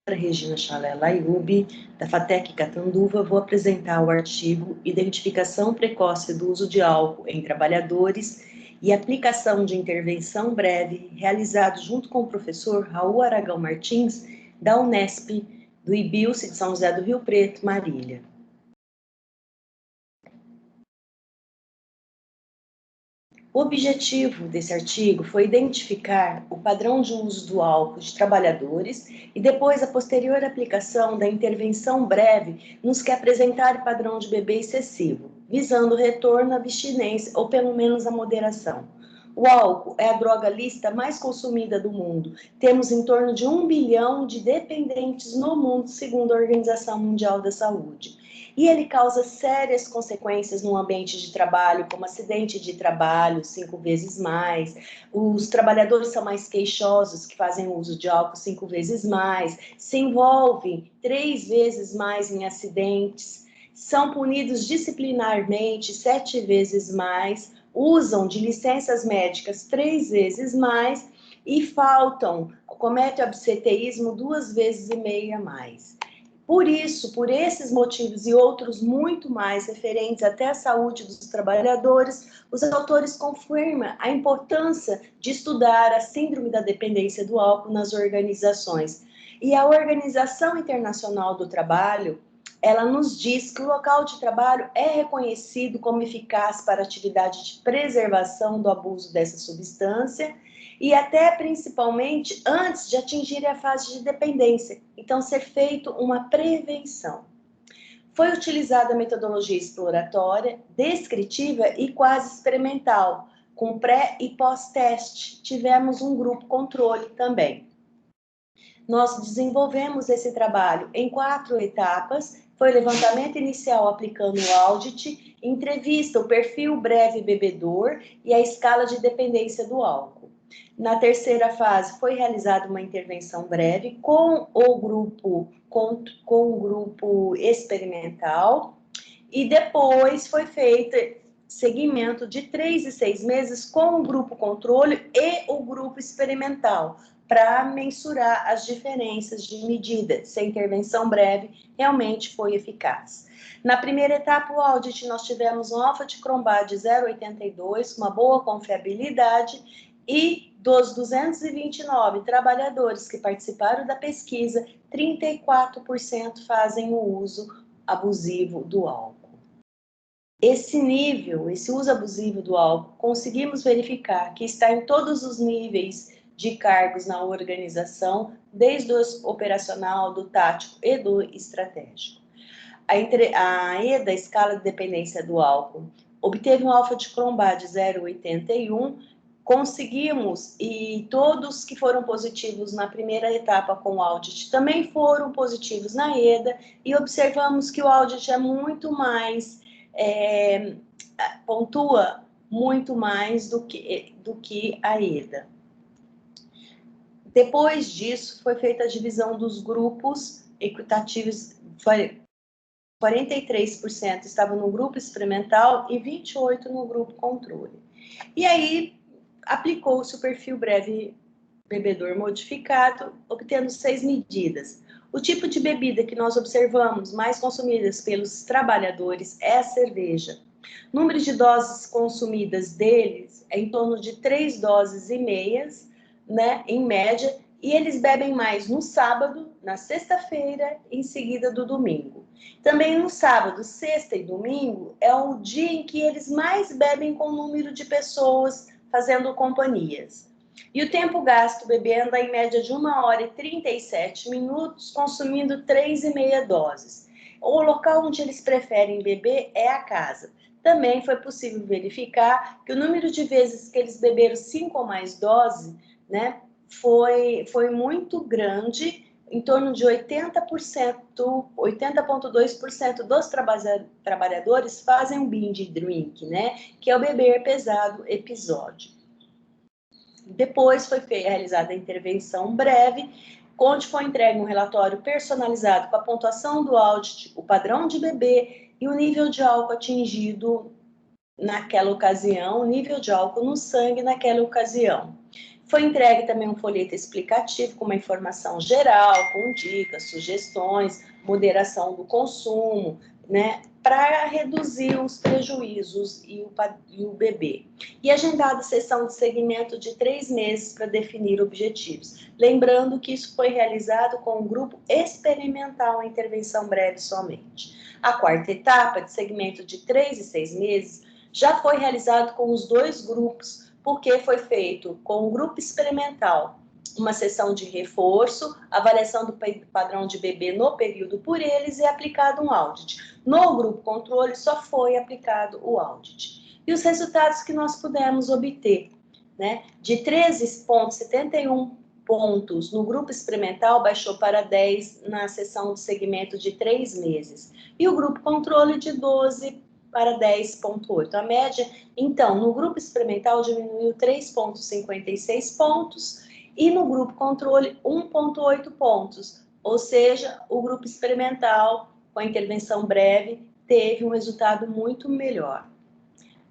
Regina Chalela Ayub, da FATEC Catanduva, vou apresentar o artigo Identificação Precoce do Uso de Álcool em Trabalhadores e Aplicação de Intervenção Breve, realizado junto com o professor Raul Aragão Martins, da Unesp, do IBILSE de São José do Rio Preto, Marília. O objetivo desse artigo foi identificar o padrão de uso do álcool de trabalhadores e depois a posterior aplicação da intervenção breve nos que apresentar o padrão de bebê excessivo, visando o retorno à abstinência ou pelo menos a moderação. O álcool é a droga lícita mais consumida do mundo. Temos em torno de 1 bilhão de dependentes no mundo, segundo a Organização Mundial da Saúde. E ele causa sérias consequências no ambiente de trabalho, como acidente de trabalho, 5 vezes mais. Os trabalhadores são mais queixosos, que fazem uso de álcool 5 vezes mais, se envolvem 3 vezes mais em acidentes, são punidos disciplinarmente 7 vezes mais, usam de licenças médicas 3 vezes mais e cometem absenteísmo 2,5 vezes a mais. Por isso, por esses motivos e outros muito mais referentes até à saúde dos trabalhadores, os autores confirmam a importância de estudar a síndrome da dependência do álcool nas organizações. E a Organização Internacional do Trabalho, ela nos diz que o local de trabalho é reconhecido como eficaz para a atividade de preservação do abuso dessa substância e até principalmente antes de atingir a fase de dependência. Então, ser feito uma prevenção. Foi utilizada a metodologia exploratória, descritiva e quase experimental, com pré e pós-teste. Tivemos um grupo controle também. Nós desenvolvemos esse trabalho em 4 etapas. Foi levantamento inicial aplicando o audit, entrevista, o perfil breve bebedor e a escala de dependência do álcool. Na terceira fase, foi realizada uma intervenção breve com o grupo experimental e depois foi feito seguimento de 3 e 6 meses com o grupo controle e o grupo experimental para mensurar as diferenças de medida, se a intervenção breve realmente foi eficaz. Na primeira etapa, o audit, nós tivemos um alfa de Cronbach de 0,82, com uma boa confiabilidade, e dos 229 trabalhadores que participaram da pesquisa, 34% fazem o uso abusivo do álcool. Esse uso abusivo do álcool, conseguimos verificar que está em todos os níveis de cargos na organização, desde o operacional, do tático e do estratégico. A EDA, escala de dependência do álcool, obteve um alfa de Cronbach de 0,81, conseguimos, e todos que foram positivos na primeira etapa com o audit também foram positivos na EDA, e observamos que o audit é muito mais, pontua muito mais do que a EDA. Depois disso, foi feita a divisão dos grupos equitativos, 43% estavam no grupo experimental e 28% no grupo controle. E aí, aplicou-se o perfil breve bebedor modificado, obtendo 6 medidas. O tipo de bebida que nós observamos mais consumidas pelos trabalhadores é a cerveja. Número de doses consumidas deles é em torno de 3,5 doses, né, em média, e eles bebem mais no sábado, na sexta-feira, em seguida do domingo. Também no sábado, sexta e domingo é o dia em que eles mais bebem com o número de pessoas fazendo companhias. E o tempo gasto bebendo é em média de 1 hora e 37 minutos, consumindo 3,5 doses. O local onde eles preferem beber é a casa. Também foi possível verificar que o número de vezes que eles beberam 5 ou mais doses, né, foi muito grande, em torno de 80,2% dos trabalhadores fazem um binge drink, né, que é o beber pesado episódio. Depois foi realizada a intervenção breve, onde foi entregue um relatório personalizado com a pontuação do audit, o padrão de bebê e o nível de álcool atingido naquela ocasião, o nível de álcool no sangue naquela ocasião. Foi entregue também um folheto explicativo com uma informação geral, com dicas, sugestões, moderação do consumo, né, para reduzir os prejuízos e o bebê. E agendada sessão de segmento de 3 meses para definir objetivos. Lembrando que isso foi realizado com um grupo experimental, a intervenção breve somente. A quarta etapa, de segmento de 3 e 6 meses, já foi realizado com os 2 grupos, porque foi feito com o grupo experimental uma sessão de reforço, avaliação do padrão de bebê no período por eles e aplicado um audit. No grupo controle só foi aplicado o audit. E os resultados que nós pudemos obter, né? De 13,71 pontos no grupo experimental, baixou para 10 na sessão de segmento de 3 meses. E o grupo controle de 12 para 10,8. A média, então, no grupo experimental diminuiu 3,56 pontos e no grupo controle 1,8 pontos. Ou seja, o grupo experimental, com a intervenção breve, teve um resultado muito melhor.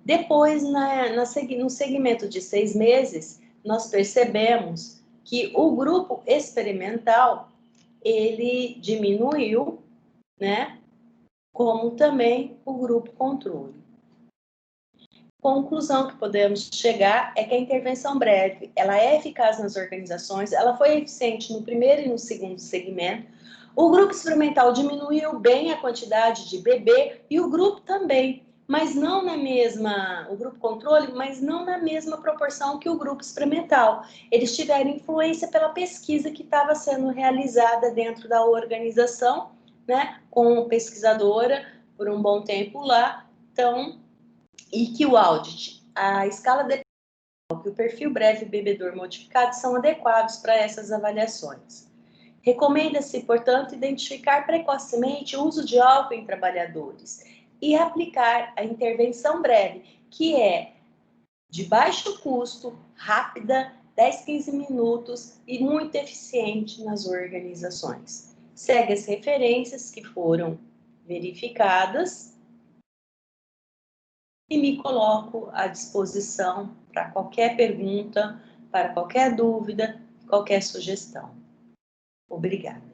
Depois, no segmento de 6 meses, nós percebemos que o grupo experimental, ele diminuiu, né? Como também o grupo controle. Conclusão que podemos chegar é que a intervenção breve, ela é eficaz nas organizações, ela foi eficiente no primeiro e no segundo segmento. O grupo experimental diminuiu bem a quantidade de bebê e o grupo também, mas não na mesma, o grupo controle, mas não na mesma proporção que o grupo experimental. Eles tiveram influência pela pesquisa que estava sendo realizada dentro da organização, né, com pesquisadora por um bom tempo lá, então, e que o audit, a escala de e o perfil breve bebedor modificado são adequados para essas avaliações. Recomenda-se, portanto, identificar precocemente o uso de álcool em trabalhadores e aplicar a intervenção breve, que é de baixo custo, rápida, 10, 15 minutos e muito eficiente nas organizações. Segue as referências que foram verificadas e me coloco à disposição para qualquer pergunta, para qualquer dúvida, qualquer sugestão. Obrigada.